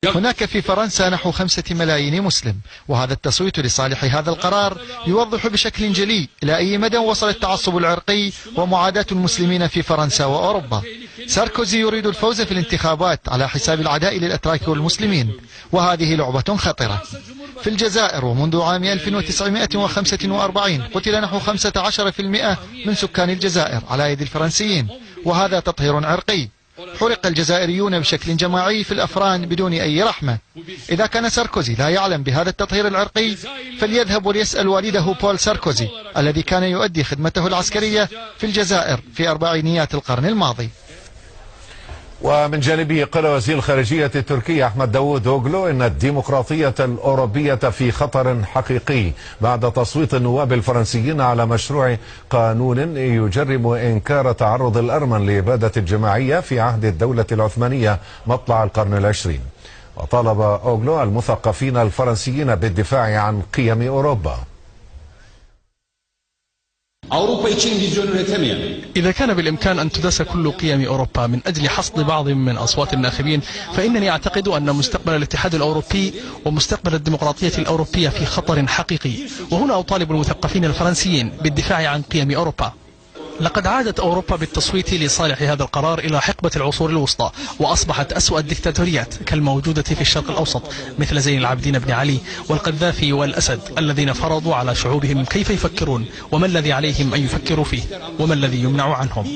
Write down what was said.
هناك في فرنسا نحو 5 ملايين مسلم، وهذا التصويت لصالح هذا القرار يوضح بشكل جلي إلى أي مدى وصل التعصب العرقي ومعاداة المسلمين في فرنسا وأوروبا. ساركوزي يريد الفوز في الانتخابات على حساب العداء للأتراك والمسلمين، وهذه لعبة خطرة. في الجزائر ومنذ عام 1945 قتل نحو 15% من سكان الجزائر على يد الفرنسيين، وهذا تطهير عرقي. حرق الجزائريون بشكل جماعي في الأفران بدون أي رحمة. إذا كان ساركوزي لا يعلم بهذا التطهير العرقي فليذهب وليسأل والده بول ساركوزي الذي كان يؤدي خدمته العسكرية في الجزائر في أربعينيات القرن الماضي. ومن جانبه قال وزير الخارجية التركي أحمد داوود أوغلو إن الديمقراطية الأوروبية في خطر حقيقي بعد تصويت النواب الفرنسيين على مشروع قانون يجرم إنكار تعرض الأرمن لإبادة الجماعية في عهد الدولة العثمانية مطلع القرن العشرين. وطالب أوغلو المثقفين الفرنسيين بالدفاع عن قيم أوروبا. إذا كان بالإمكان أن تداس كل قيم أوروبا من أجل حصد بعض من أصوات الناخبين، فإنني أعتقد أن مستقبل الاتحاد الأوروبي ومستقبل الديمقراطية الأوروبية في خطر حقيقي. وهنا أطالب المثقفين الفرنسيين بالدفاع عن قيم أوروبا. لقد عادت أوروبا بالتصويت لصالح هذا القرار إلى حقبة العصور الوسطى، وأصبحت أسوأ الدكتاتوريات كالموجودة في الشرق الأوسط مثل زين العابدين بن علي والقذافي والأسد، الذين فرضوا على شعوبهم كيف يفكرون وما الذي عليهم أن يفكروا فيه وما الذي يمنع عنهم.